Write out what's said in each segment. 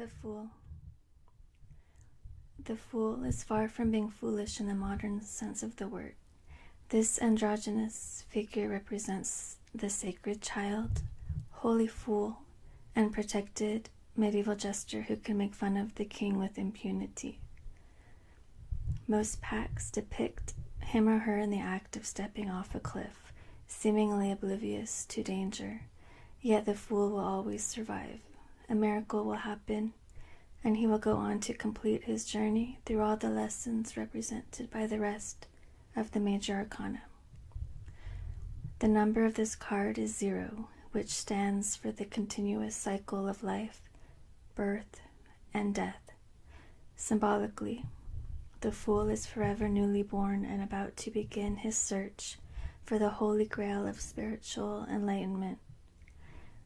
The Fool. The fool is far from being foolish in the modern sense of the word. This androgynous figure represents the sacred child, holy fool, and protected medieval jester who can make fun of the king with impunity. Most pacts depict him or her in the act of stepping off a cliff, seemingly oblivious to danger, yet the fool will always survive. A miracle will happen, and he will go on to complete his journey through all the lessons represented by the rest of the major arcana. The number of this card is 0, which stands for the continuous cycle of life, birth, and death. Symbolically, the fool is forever newly born and about to begin his search for the holy grail of spiritual enlightenment.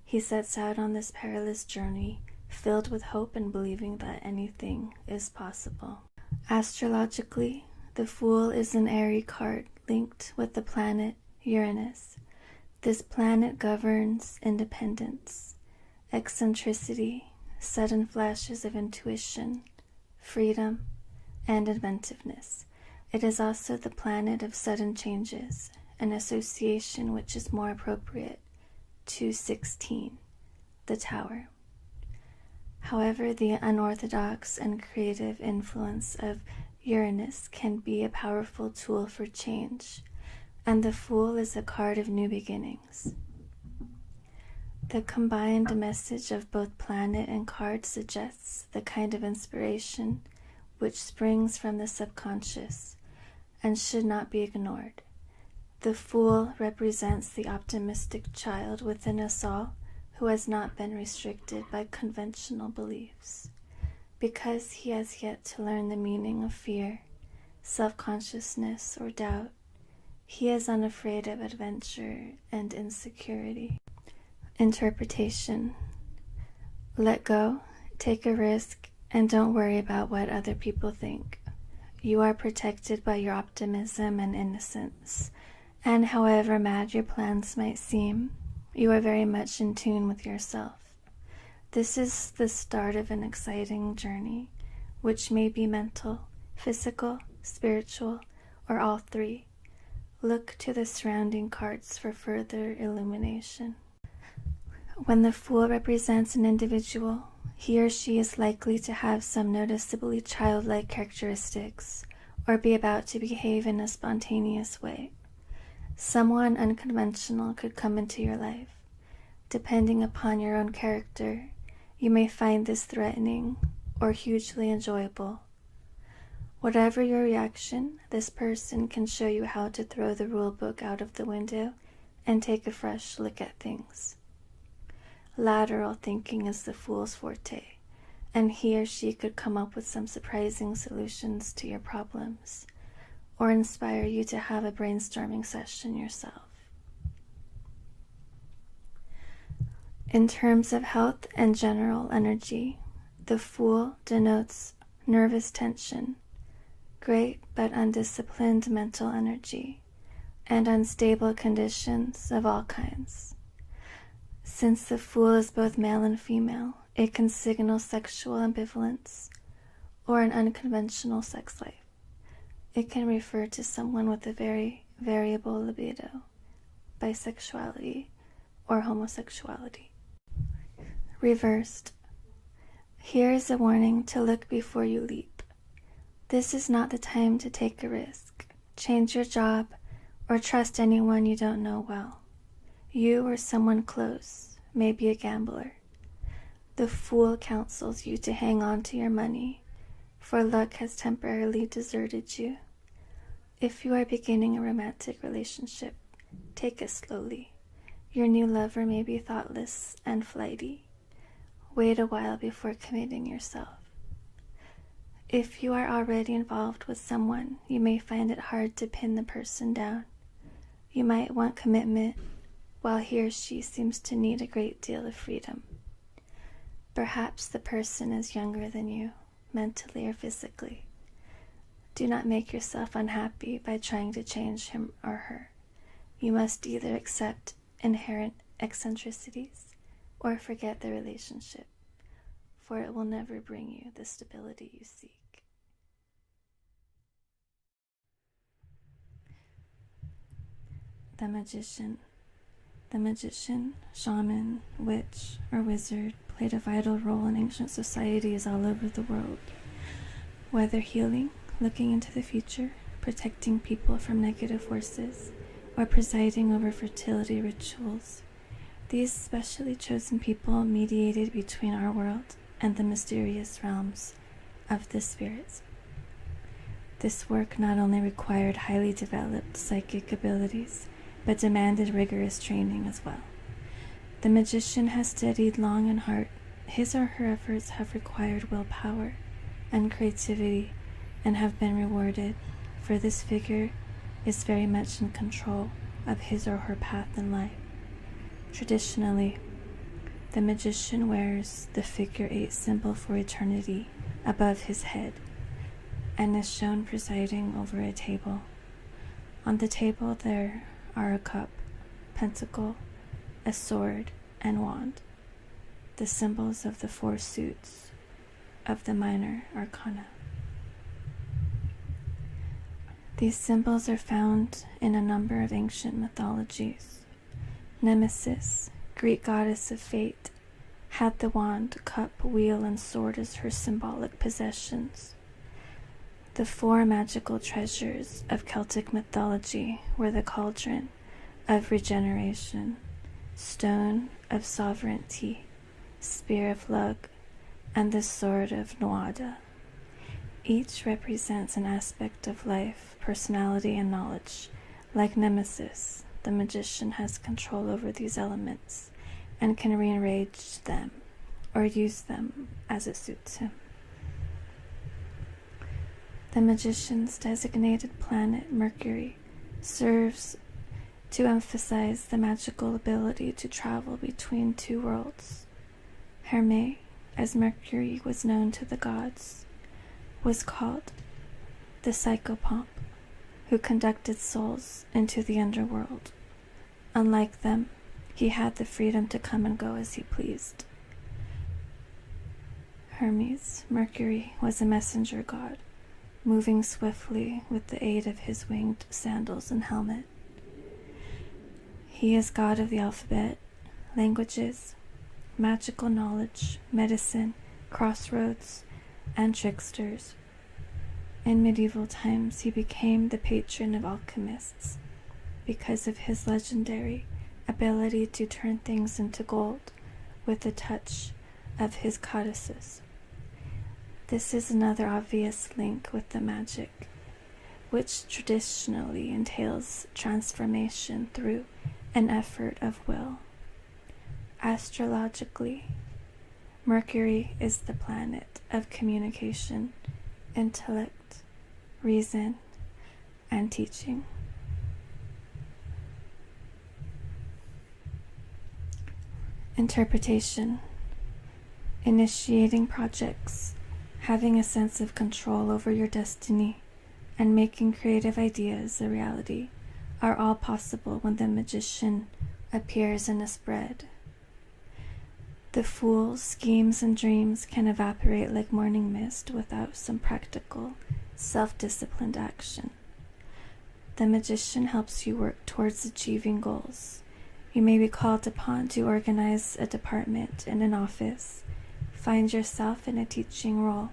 He sets out on this perilous journey, filled with hope and believing that anything is possible. Astrologically, the Fool is an airy card linked with the planet Uranus. This planet governs independence, eccentricity, sudden flashes of intuition, freedom, and inventiveness. It is also the planet of sudden changes, an association which is more appropriate to 16, the Tower. However, the unorthodox and creative influence of Uranus can be a powerful tool for change, and the Fool is a card of new beginnings. The combined message of both planet and card suggests the kind of inspiration which springs from the subconscious and should not be ignored. The Fool represents the optimistic child within us all who has not been restricted by conventional beliefs. Because he has yet to learn the meaning of fear, self-consciousness, or doubt, he is unafraid of adventure and insecurity. Interpretation. Let go, take a risk, and don't worry about what other people think. You are protected by your optimism and innocence, and however mad your plans might seem, you are very much in tune with yourself. This is the start of an exciting journey, which may be mental, physical, spiritual, or all three. Look to the surrounding cards for further illumination. When the Fool represents an individual, he or she is likely to have some noticeably childlike characteristics or be about to behave in a spontaneous way. Someone unconventional could come into your life. Depending upon your own character, you may find this threatening or hugely enjoyable. Whatever your reaction, this person can show you how to throw the rule book out of the window and take a fresh look at things. Lateral thinking is the Fool's forte, and he or she could come up with some surprising solutions to your problems, or inspire you to have a brainstorming session yourself. In terms of health and general energy, the Fool denotes nervous tension, great but undisciplined mental energy, and unstable conditions of all kinds. Since the Fool is both male and female, it can signal sexual ambivalence or an unconventional sex life. It can refer to someone with a very variable libido, bisexuality, or homosexuality. Reversed. Here is a warning to look before you leap. This is not the time to take a risk, change your job, or trust anyone you don't know well. You or someone close may be a gambler. The Fool counsels you to hang on to your money, for luck has temporarily deserted you. If you are beginning a romantic relationship, take it slowly. Your new lover may be thoughtless and flighty. Wait a while before committing yourself. If you are already involved with someone, you may find it hard to pin the person down. You might want commitment, while he or she seems to need a great deal of freedom. Perhaps the person is younger than you, mentally or physically. Do not make yourself unhappy by trying to change him or her. You must either accept inherent eccentricities or forget the relationship. for it will never bring you the stability you seek. The magician. The magician, shaman, witch, or wizard played a vital role in ancient societies all over the world. Whether healing, looking into the future, protecting people from negative forces, or presiding over fertility rituals, these specially chosen people mediated between our world and the mysterious realms of the spirits. This work not only required highly developed psychic abilities, but demanded rigorous training as well. The magician has studied long and hard. His or her efforts have required willpower and creativity and have been rewarded, for this figure is very much in control of his or her path in life. Traditionally, the magician wears the figure 8 symbol for eternity above his head and is shown presiding over a table. On the table there are a cup, pentacle, a sword, and wand, the symbols of the 4 suits of the minor arcana. These symbols are found in a number of ancient mythologies. Nemesis, Greek goddess of fate, had the wand, cup, wheel, and sword as her symbolic possessions. The 4 magical treasures of Celtic mythology were the cauldron of regeneration, stone of sovereignty, spear of Lug, and the sword of Nuada. Each represents an aspect of life, personality, and knowledge. Like Nemesis, the magician has control over these elements and can rearrange them or use them as it suits him. The magician's designated planet, Mercury, serves to emphasize the magical ability to travel between 2 worlds. Hermes, as Mercury was known to the gods, was called the psychopomp, who conducted souls into the underworld. Unlike them, he had the freedom to come and go as he pleased. Hermes, Mercury, was a messenger god, moving swiftly with the aid of his winged sandals and helmet. He is god of the alphabet, languages, magical knowledge, medicine, crossroads, and tricksters. In medieval times, he became the patron of alchemists because of his legendary ability to turn things into gold with the touch of his codices. This is another obvious link with the magic, which traditionally entails transformation through an effort of will. Astrologically, Mercury is the planet of communication, intellect, reason, and teaching. Interpretation. Initiating projects, having a sense of control over your destiny, and making creative ideas a reality are all possible when the magician appears in a spread. The fool's schemes and dreams can evaporate like morning mist without some practical, self-disciplined action. The magician helps you work towards achieving goals. You may be called upon to organize a department in an office, find yourself in a teaching role,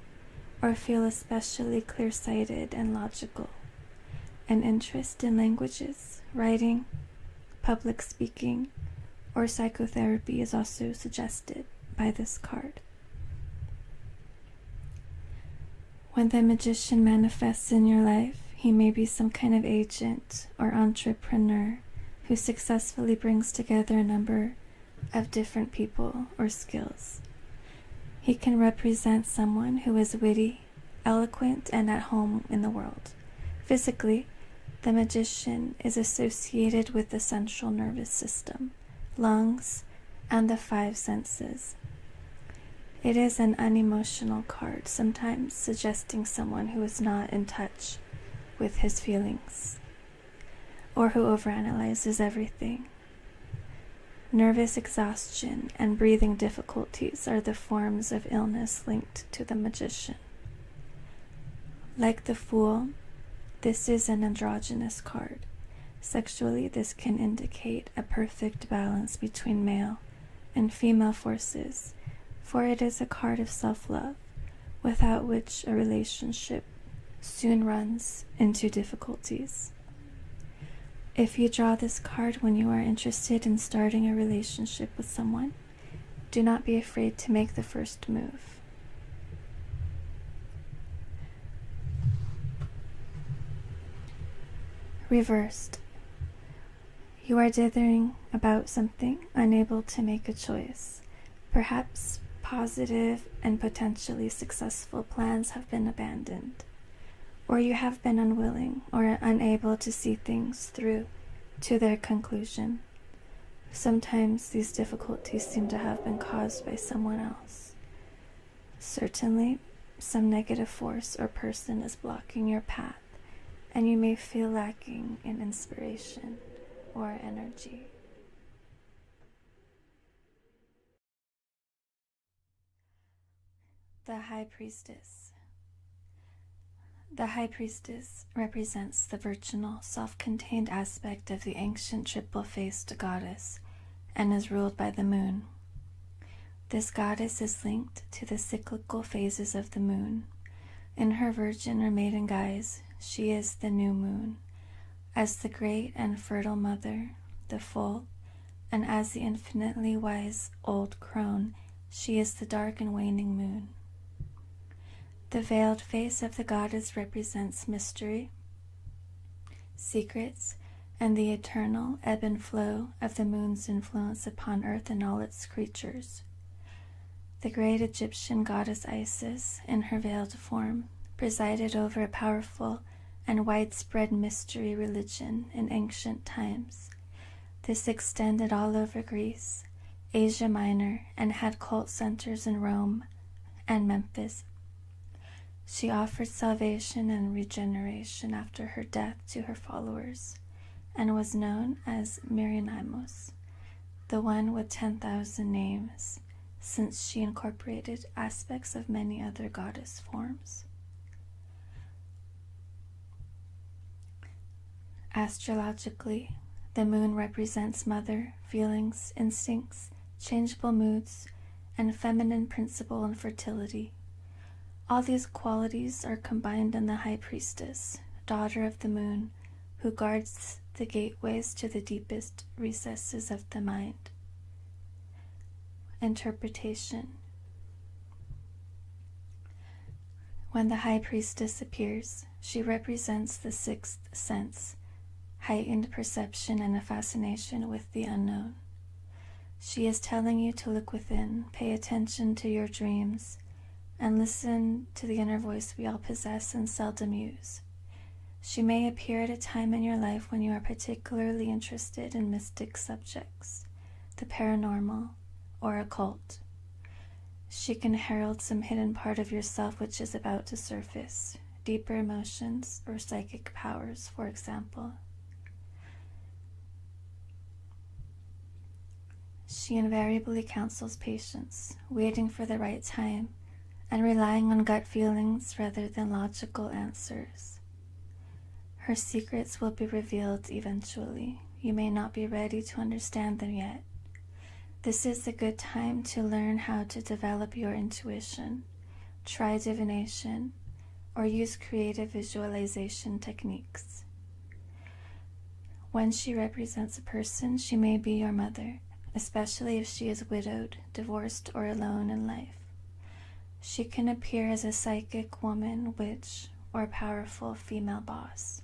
or feel especially clear-sighted and logical. An interest in languages, writing, public speaking, or psychotherapy is also suggested by this card. When the magician manifests in your life, he may be some kind of agent or entrepreneur who successfully brings together a number of different people or skills. He can represent someone who is witty, eloquent, and at home in the world. Physically, the magician is associated with the central nervous system, lungs, and the 5 senses. It is an unemotional card, sometimes suggesting someone who is not in touch with his feelings, or who overanalyzes everything. Nervous exhaustion and breathing difficulties are the forms of illness linked to the magician. Like the Fool, this is an androgynous card. Sexually, this can indicate a perfect balance between male and female forces, for it is a card of self-love, without which a relationship soon runs into difficulties. If you draw this card when you are interested in starting a relationship with someone, do not be afraid to make the first move. Reversed. You are dithering about something, unable to make a choice. Perhaps positive and potentially successful plans have been abandoned, or you have been unwilling or unable to see things through to their conclusion. Sometimes these difficulties seem to have been caused by someone else. Certainly, some negative force or person is blocking your path, and you may feel lacking in inspiration or energy. The High Priestess. The High Priestess represents the virginal, self-contained aspect of the ancient triple-faced goddess and is ruled by the moon. This goddess is linked to the cyclical phases of the moon. In her virgin or maiden guise, she is the new moon. As the great and fertile mother, the full, and as the infinitely wise old crone, she is the dark and waning moon. The veiled face of the goddess represents mystery, secrets, and the eternal ebb and flow of the moon's influence upon earth and all its creatures. The great Egyptian goddess Isis, in her veiled form, presided over a powerful and widespread mystery religion in ancient times. This extended all over Greece, Asia Minor, and had cult centers in Rome and Memphis. She offered salvation and regeneration after her death to her followers, and was known as Mirianimos, the one with 10,000 names, since she incorporated aspects of many other goddess forms. Astrologically, the moon represents mother, feelings, instincts, changeable moods, and feminine principle and fertility. All these qualities are combined in the High Priestess, daughter of the moon, who guards the gateways to the deepest recesses of the mind. Interpretation. When the High Priestess appears, she represents the sixth sense, heightened perception and a fascination with the unknown. She is telling you to look within, pay attention to your dreams, and listen to the inner voice we all possess and seldom use. She may appear at a time in your life when you are particularly interested in mystic subjects, the paranormal, or occult. She can herald some hidden part of yourself which is about to surface, deeper emotions or psychic powers, for example. She invariably counsels patience, waiting for the right time, and relying on gut feelings rather than logical answers. Her secrets will be revealed eventually. You may not be ready to understand them yet. This is a good time to learn how to develop your intuition, try divination, or use creative visualization techniques. When she represents a person, she may be your mother, especially if she is widowed, divorced, or alone in life. She can appear as a psychic woman, witch, or powerful female boss.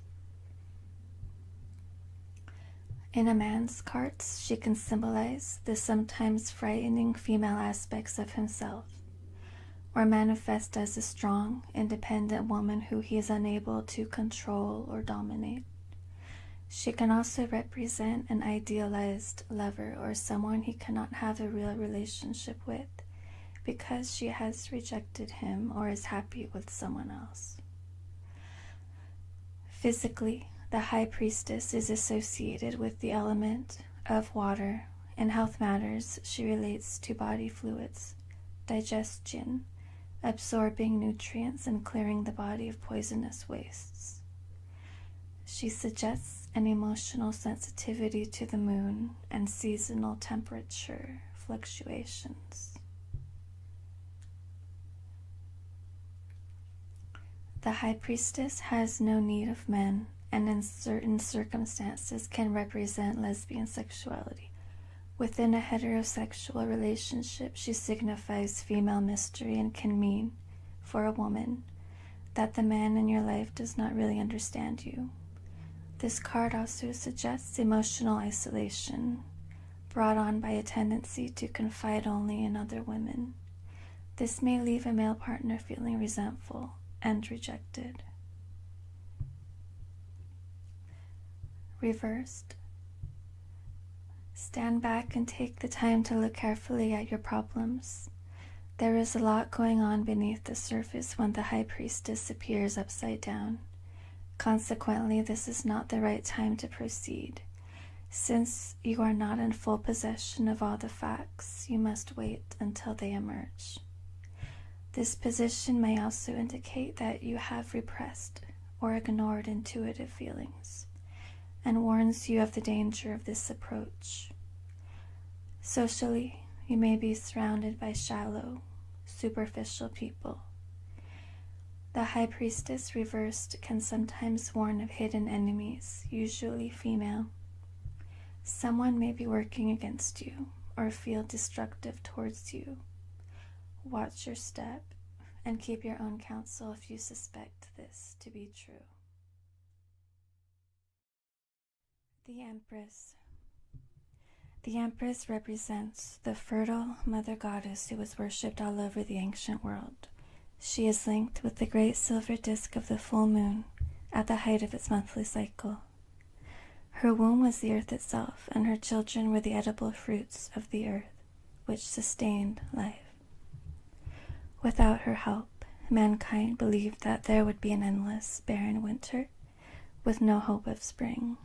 In a man's cards, she can symbolize the sometimes frightening female aspects of himself, or manifest as a strong, independent woman who he is unable to control or dominate. She can also represent an idealized lover or someone he cannot have a real relationship with because she has rejected him or is happy with someone else. Physically, the High Priestess is associated with the element of water In health matters, she relates to body fluids, digestion, absorbing nutrients, and clearing the body of poisonous wastes. She suggests an emotional sensitivity to the moon and seasonal temperature fluctuations. The High Priestess has no need of men, and in certain circumstances can represent lesbian sexuality. Within a heterosexual relationship, she signifies female mystery and can mean, for a woman, that the man in your life does not really understand you. This card also suggests emotional isolation, brought on by a tendency to confide only in other women. This may leave a male partner feeling resentful and rejected. Reversed. Stand back and take the time to look carefully at your problems. There is a lot going on beneath the surface when the High Priestess appears upside down. Consequently, this is not the right time to proceed. Since you are not in full possession of all the facts, you must wait until they emerge. This position may also indicate that you have repressed or ignored intuitive feelings, and warns you of the danger of this approach. Socially, you may be surrounded by shallow, superficial people. The High Priestess reversed can sometimes warn of hidden enemies, usually female. Someone may be working against you or feel destructive towards you. Watch your step and keep your own counsel if you suspect this to be true. The Empress. The Empress represents the fertile mother goddess who was worshipped all over the ancient world. She is linked with the great silver disk of the full moon at the height of its monthly cycle. Her womb was the earth itself, and her children were the edible fruits of the earth, which sustained life. Without her help, mankind believed that there would be an endless, barren winter with no hope of spring.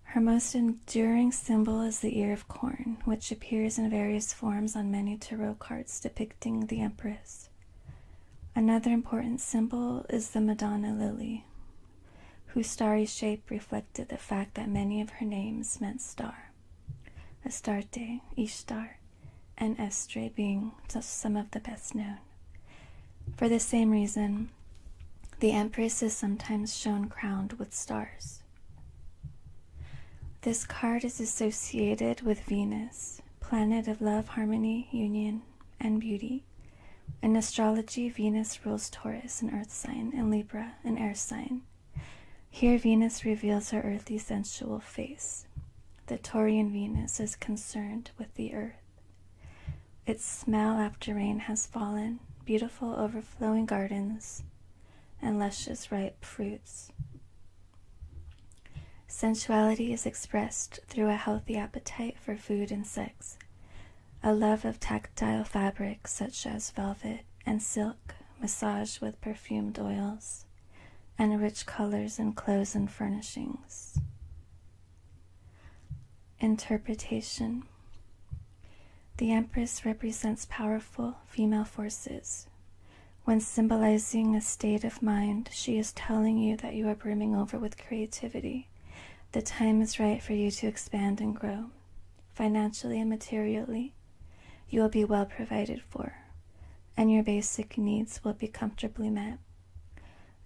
Her most enduring symbol is the ear of corn, which appears in various forms on many tarot cards depicting the Empress. Another important symbol is the Madonna lily, whose starry shape reflected the fact that many of her names meant star, Astarte, Ishtar, and Estre being just some of the best known. For the same reason, the Empress is sometimes shown crowned with stars. This card is associated with Venus, planet of love, harmony, union, and beauty. In astrology, Venus rules Taurus, an earth sign, and Libra, an air sign. Here, Venus reveals her earthy, sensual face. The Taurian Venus is concerned with the earth. Its smell after rain has fallen, beautiful overflowing gardens, and luscious ripe fruits. Sensuality is expressed through a healthy appetite for food and sex, a love of tactile fabrics such as velvet and silk, massaged with perfumed oils, and rich colors in clothes and furnishings. Interpretation. The Empress represents powerful female forces. When symbolizing a state of mind, she is telling you that you are brimming over with creativity. The time is right for you to expand and grow. Financially and materially, you will be well provided for, and your basic needs will be comfortably met.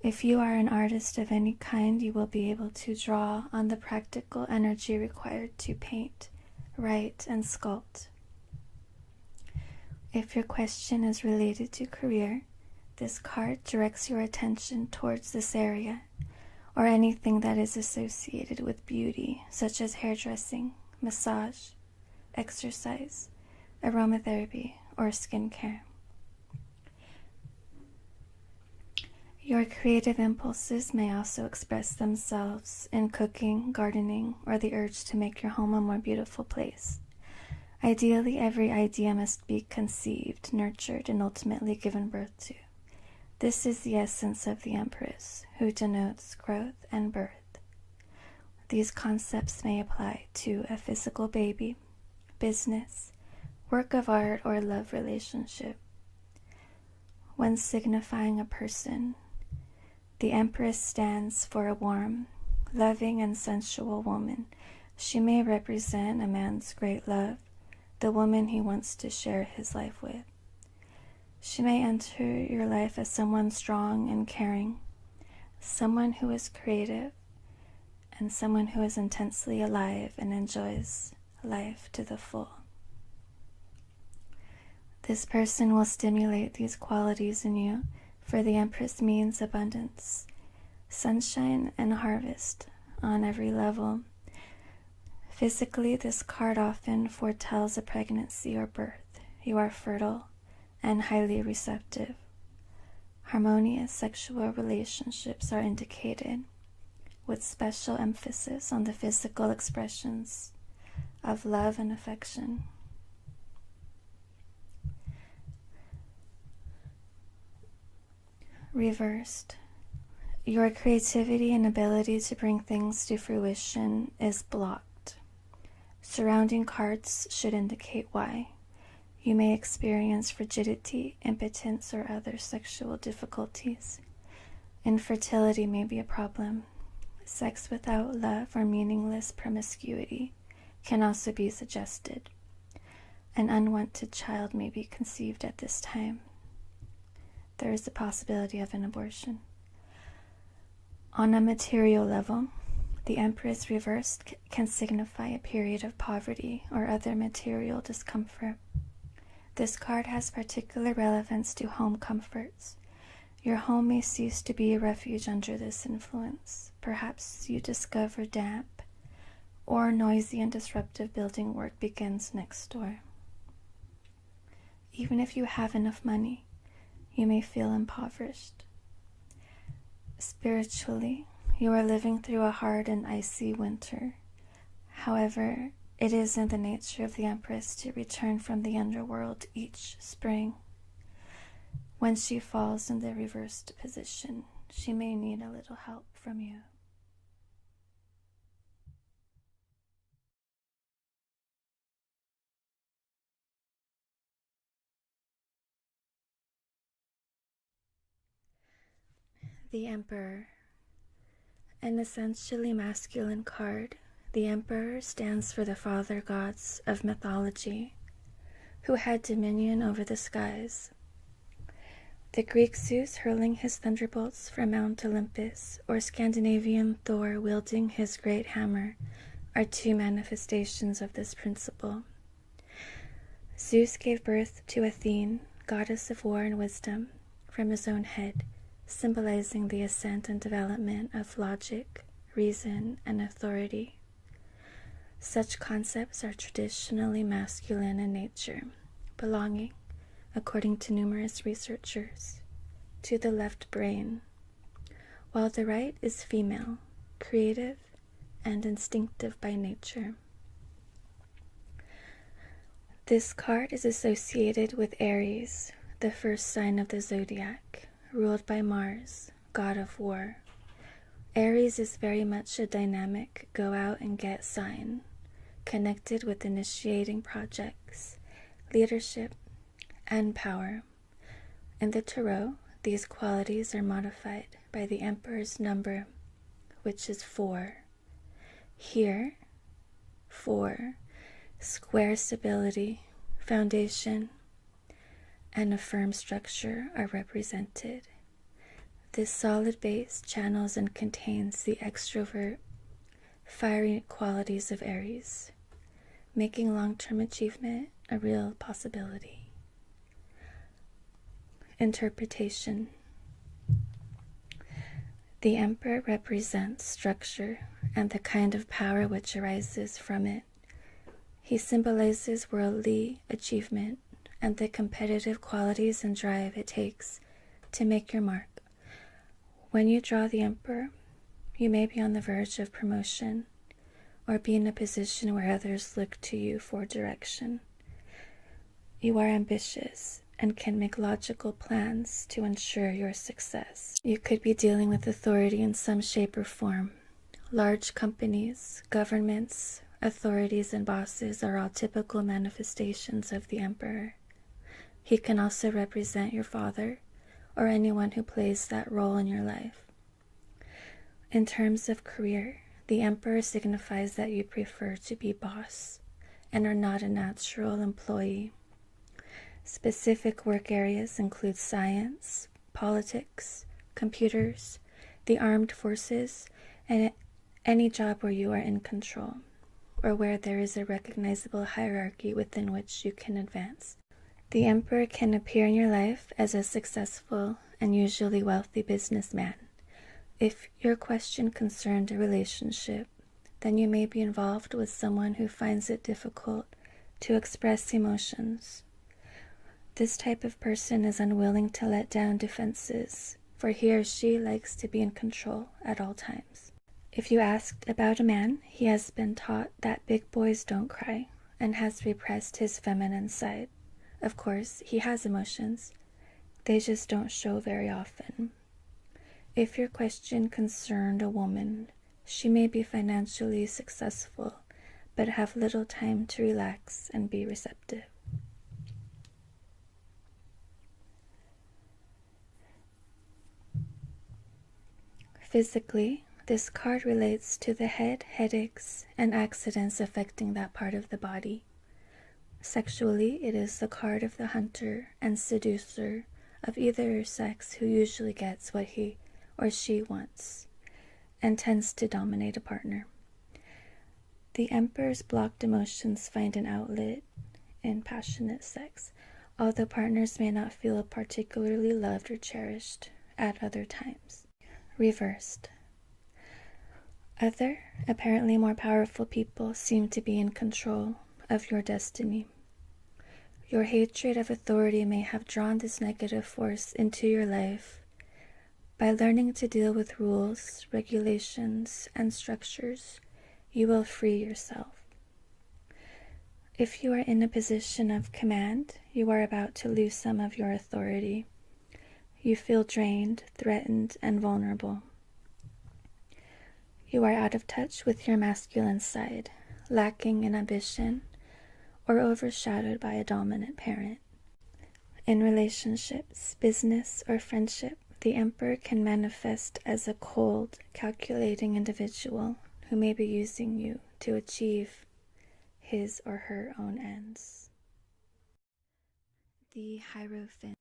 If you are an artist of any kind, you will be able to draw on the practical energy required to paint, write, and sculpt. If your question is related to career, this card directs your attention towards this area, or anything that is associated with beauty, such as hairdressing, massage, exercise, aromatherapy, or skincare. Your creative impulses may also express themselves in cooking, gardening, or the urge to make your home a more beautiful place. Ideally, every idea must be conceived, nurtured, and ultimately given birth to. This is the essence of the Empress, who denotes growth and birth. These concepts may apply to a physical baby, business, work of art, or love relationship. When signifying a person, the Empress stands for a warm, loving, and sensual woman. She may represent a man's great love, the woman he wants to share his life with. She may enter your life as someone strong and caring, someone who is creative, and someone who is intensely alive and enjoys life to the full. This person will stimulate these qualities in you, for the Empress means abundance, sunshine, and harvest on every level. Physically, this card often foretells a pregnancy or birth. You are fertile and highly receptive. Harmonious sexual relationships are indicated, with special emphasis on the physical expressions of love and affection. Reversed. Your creativity and ability to bring things to fruition is blocked. Surrounding cards should indicate why. You may experience frigidity, impotence, or other sexual difficulties. Infertility may be a problem. Sex without love or meaningless promiscuity can also be suggested. An unwanted child may be conceived at this time. There is the possibility of an abortion. On a material level, the Empress reversed can signify a period of poverty or other material discomfort. This card has particular relevance to home comforts. Your home may cease to be a refuge under this influence. Perhaps you discover damp or noisy and disruptive building work begins next door. Even if you have enough money, you may feel impoverished. Spiritually, you are living through a hard and icy winter. However, it is in the nature of the Empress to return from the underworld each spring. When she falls in the reversed position, she may need a little help from you. The Emperor. An essentially masculine card, the Emperor stands for the father gods of mythology, who had dominion over the skies. The Greek Zeus hurling his thunderbolts from Mount Olympus, or Scandinavian Thor wielding his great hammer, are two manifestations of this principle. Zeus gave birth to Athene, goddess of war and wisdom, from his own head, symbolizing the ascent and development of logic, reason, and authority. Such concepts are traditionally masculine in nature, belonging, according to numerous researchers, to the left brain, while the right is female, creative, and instinctive by nature. This card is associated with Aries, the first sign of the zodiac, ruled by Mars, god of war. Aries is very much a dynamic go-out-and-get sign, connected with initiating projects, leadership, and power. In the Tarot, these qualities are modified by the Emperor's number, which is 4. Here, 4, square stability, foundation, and a firm structure are represented. This solid base channels and contains the extrovert, fiery qualities of Aries, making long-term achievement a real possibility. Interpretation. The Emperor represents structure and the kind of power which arises from it. He symbolizes worldly achievement and the competitive qualities and drive it takes to make your mark. When you draw the Emperor, you may be on the verge of promotion or be in a position where others look to you for direction. You are ambitious and can make logical plans to ensure your success. You could be dealing with authority in some shape or form. Large companies, governments, authorities, and bosses are all typical manifestations of the Emperor. He can also represent your father or anyone who plays that role in your life. In terms of career, the Emperor signifies that you prefer to be boss and are not a natural employee. Specific work areas include science, politics, computers, the armed forces, and any job where you are in control, or where there is a recognizable hierarchy within which you can advance. The Emperor can appear in your life as a successful and usually wealthy businessman. If your question concerned a relationship, then you may be involved with someone who finds it difficult to express emotions. This type of person is unwilling to let down defenses, for he or she likes to be in control at all times. If you asked about a man, he has been taught that big boys don't cry and has repressed his feminine side. Of course, he has emotions. They just don't show very often. If your question concerned a woman, she may be financially successful, but have little time to relax and be receptive. Physically, this card relates to the head, headaches, and accidents affecting that part of the body. Sexually, it is the card of the hunter and seducer of either sex who usually gets what he or she wants and tends to dominate a partner. The Emperor's blocked emotions find an outlet in passionate sex, although partners may not feel particularly loved or cherished at other times. Reversed. Other, apparently more powerful people seem to be in control of your destiny. Your hatred of authority may have drawn this negative force into your life. By learning to deal with rules, regulations, and structures, you will free yourself. If you are in a position of command, you are about to lose some of your authority. You feel drained, threatened, and vulnerable. You are out of touch with your masculine side, lacking in ambition, or overshadowed by a dominant parent. In relationships, business, or friendship, the Emperor can manifest as a cold, calculating individual who may be using you to achieve his or her own ends. The Hierophant.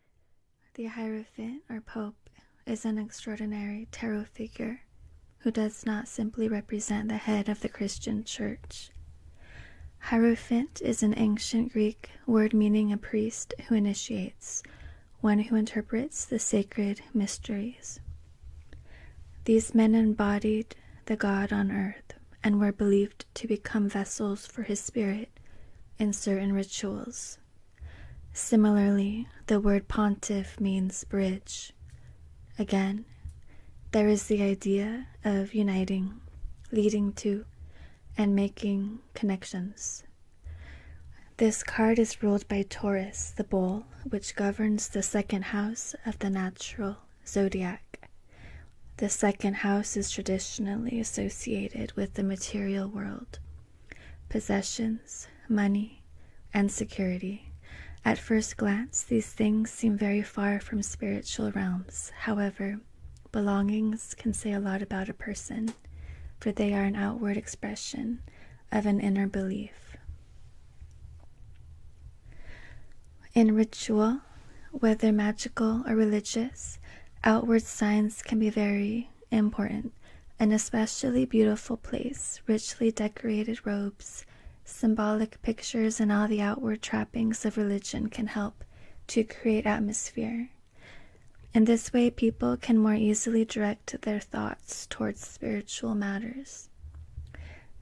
The Hierophant, or Pope, is an extraordinary tarot figure who does not simply represent the head of the Christian Church. Hierophant is an ancient Greek word meaning a priest who initiates, one who interprets the sacred mysteries. These men embodied the God on earth and were believed to become vessels for his spirit in certain rituals. Similarly, the word pontiff means bridge. Again, there is the idea of uniting, leading to, and making connections. This card is ruled by Taurus, the bull, which governs the second house of the natural zodiac. The second house is traditionally associated with the material world, possessions, money, and security. At first glance, these things seem very far from spiritual realms. However, belongings can say a lot about a person, for they are an outward expression of an inner belief. In ritual, whether magical or religious, outward signs can be very important. An especially beautiful place, richly decorated robes, symbolic pictures, and all the outward trappings of religion can help to create atmosphere. In this way, people can more easily direct their thoughts towards spiritual matters.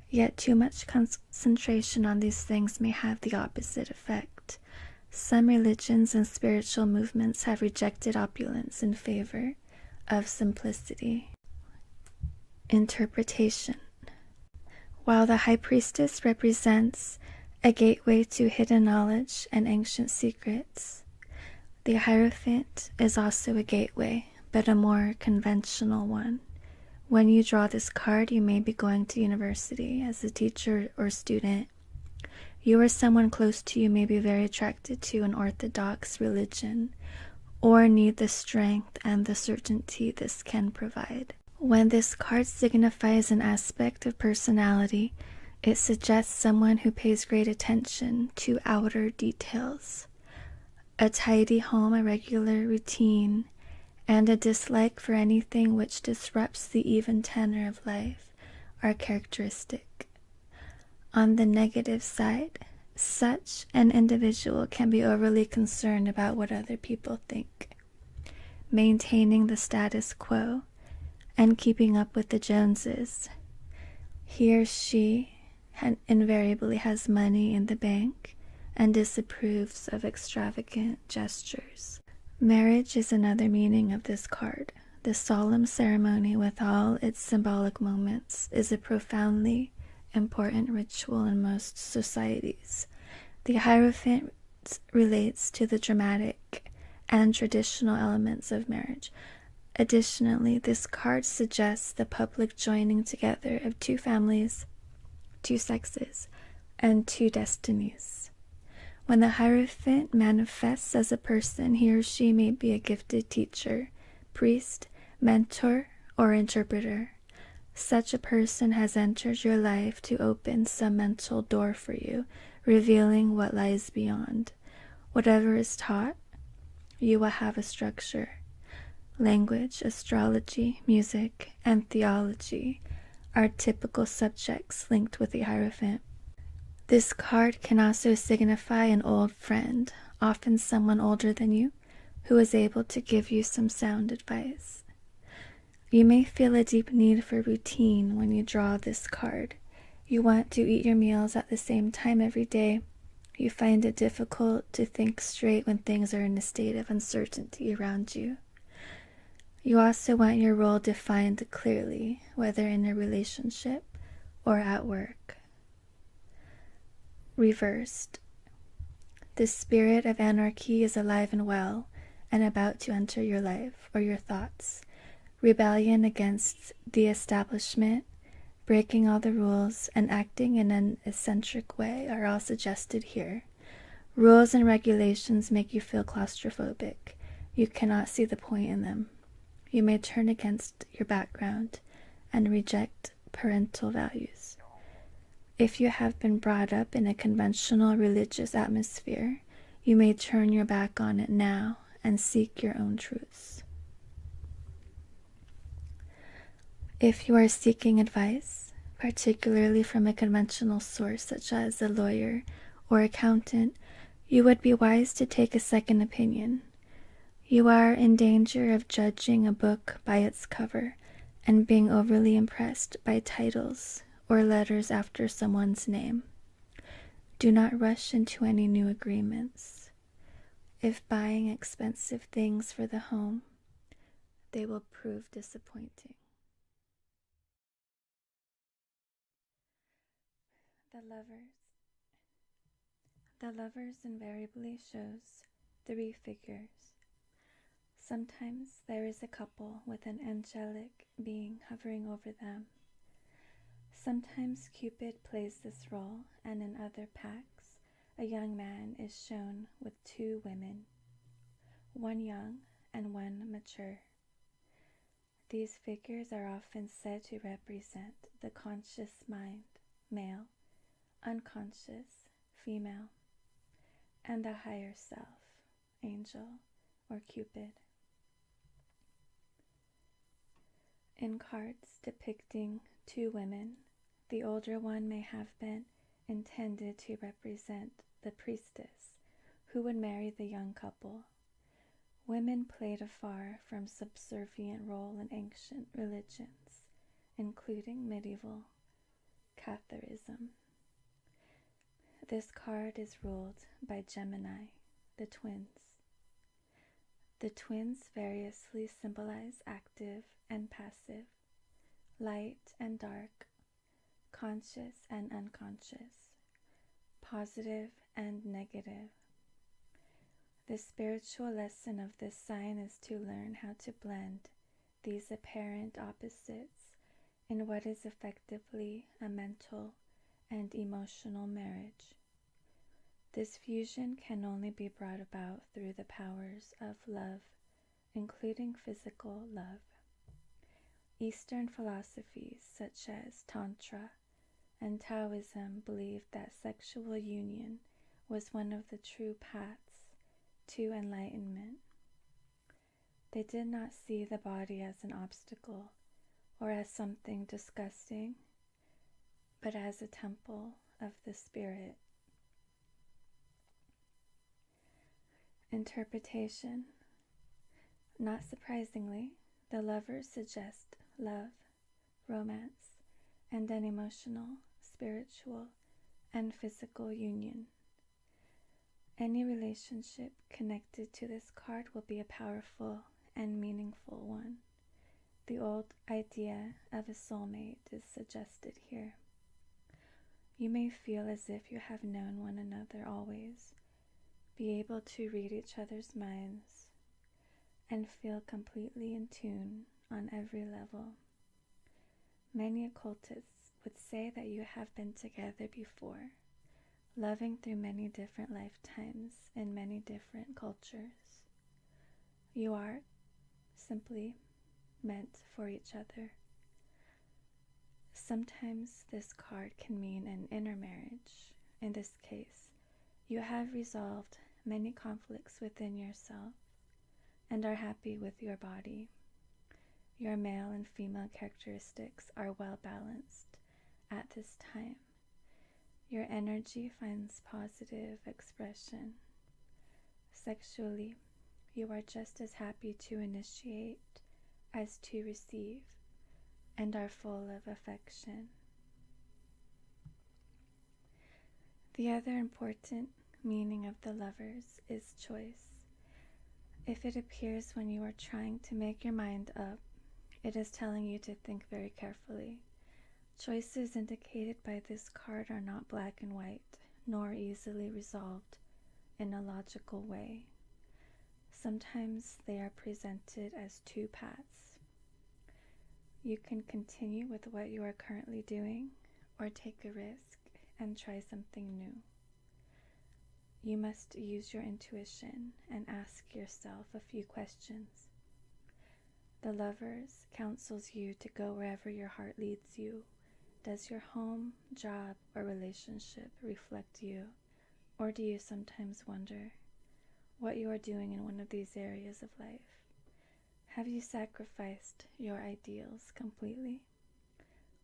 Yet too much concentration on these things may have the opposite effect. Some religions and spiritual movements have rejected opulence in favor of simplicity. Interpretation. While the High Priestess represents a gateway to hidden knowledge and ancient secrets, the Hierophant is also a gateway, but a more conventional one, When you draw this card, you may be going to university as a teacher or student. You or someone close to you may be very attracted to an orthodox religion or need the strength and the certainty this can provide. When this card signifies an aspect of personality, it suggests someone who pays great attention to outer details. A tidy home, a regular routine, and a dislike for anything which disrupts the even tenor of life are characteristic. On the negative side, such an individual can be overly concerned about what other people think, maintaining the status quo and keeping up with the Joneses. He or she invariably has money in the bank and disapproves of extravagant gestures. Marriage is another meaning of this card. The solemn ceremony with all its symbolic moments is a profoundly important ritual in most societies. The Hierophant relates to the dramatic and traditional elements of marriage. Additionally, this card suggests the public joining together of two families, two sexes, and two destinies. When the Hierophant manifests as a person, he or she may be a gifted teacher, priest, mentor, or interpreter. Such a person has entered your life to open some mental door for you, revealing what lies beyond. Whatever is taught, you will have a structure. Language, astrology, music, and theology are typical subjects linked with the Hierophant. This card can also signify an old friend, often someone older than you, who is able to give you some sound advice. You may feel a deep need for routine when you draw this card. You want to eat your meals at the same time every day. You find it difficult to think straight when things are in a state of uncertainty around you. You also want your role defined clearly, whether in a relationship or at work. Reversed. The spirit of anarchy is alive and well and about to enter your life or your thoughts. Rebellion against the establishment, breaking all the rules, and acting in an eccentric way are all suggested here. Rules and regulations make you feel claustrophobic. You cannot see the point in them. You may turn against your background and reject parental values. If you have been brought up in a conventional religious atmosphere, you may turn your back on it now and seek your own truths. If you are seeking advice, particularly from a conventional source such as a lawyer or accountant, you would be wise to take a second opinion. You are in danger of judging a book by its cover and being overly impressed by titles or letters after someone's name. Do not rush into any new agreements. If buying expensive things for the home, they will prove disappointing. The Lovers invariably shows three figures. Sometimes there is a couple with an angelic being hovering over them. Sometimes Cupid plays this role, and in other packs, a young man is shown with two women, one young and one mature. These figures are often said to represent the conscious mind, male, unconscious, female, and the higher self, angel or Cupid. In cards depicting two women, the older one may have been intended to represent the priestess who would marry the young couple. Women played a far from subservient role in ancient religions, including medieval Catholicism. This card is ruled by Gemini, the twins. The twins variously symbolize active and passive, light and dark, conscious and unconscious, positive and negative. The spiritual lesson of this sign is to learn how to blend these apparent opposites in what is effectively a mental and emotional marriage. This fusion can only be brought about through the powers of love, including physical love. Eastern philosophies such as Tantra and Taoism believed that sexual union was one of the true paths to enlightenment. They did not see the body as an obstacle or as something disgusting, but as a temple of the spirit. Interpretation. Not surprisingly, the lovers suggest love, romance, and an emotional, spiritual, and physical union. Any relationship connected to this card will be a powerful and meaningful one. The old idea of a soulmate is suggested here. You may feel as if you have known one another always, be able to read each other's minds, and feel completely in tune on every level. Many occultists would say that you have been together before, loving through many different lifetimes in many different cultures. You are simply meant for each other. Sometimes this card can mean an inner marriage. In this case, you have resolved many conflicts within yourself and are happy with your body. Your male and female characteristics are well balanced at this time. Your energy finds positive expression. Sexually, you are just as happy to initiate as to receive, and are full of affection. The other important meaning of the lovers is choice. If it appears when you are trying to make your mind up, it is telling you to think very carefully. Choices indicated by this card are not black and white, nor easily resolved in a logical way. Sometimes they are presented as two paths. You can continue with what you are currently doing, or take a risk and try something new. You must use your intuition and ask yourself a few questions. The Lovers counsels you to go wherever your heart leads you. Does your home, job, or relationship reflect you, or do you sometimes wonder what you are doing in one of these areas of life? Have you sacrificed your ideals completely?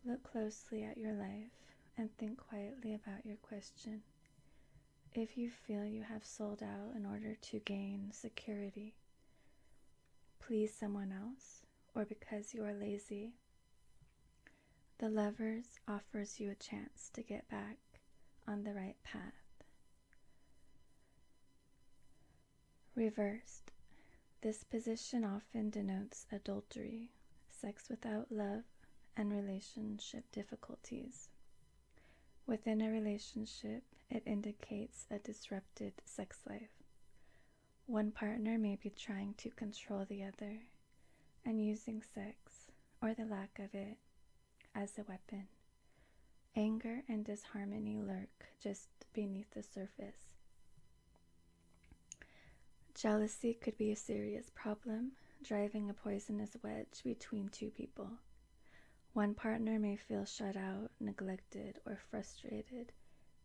Look closely at your life and think quietly about your question. If you feel you have sold out in order to gain security, please someone else, or because you are lazy, the Lovers offers you a chance to get back on the right path. Reversed. This position often denotes adultery, sex without love, and relationship difficulties. Within a relationship, it indicates a disrupted sex life. One partner may be trying to control the other and using sex, or the lack of it, as a weapon. Anger and disharmony lurk just beneath the surface. Jealousy could be a serious problem, driving a poisonous wedge between two people. One partner may feel shut out, neglected, or frustrated,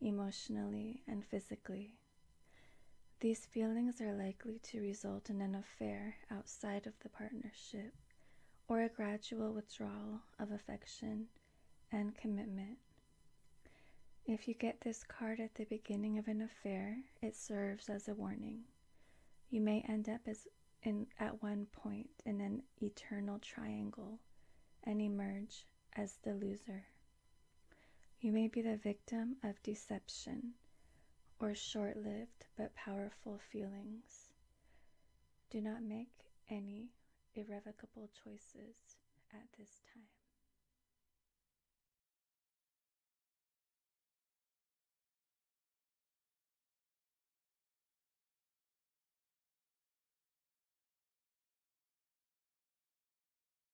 emotionally and physically. These feelings are likely to result in an affair outside of the partnership, or a gradual withdrawal of affection and commitment. If you get this card at the beginning of an affair, it serves as a warning. You may end up at one point in an eternal triangle and emerge as the loser. You may be the victim of deception or short-lived but powerful feelings. Do not make any irrevocable choices at this time.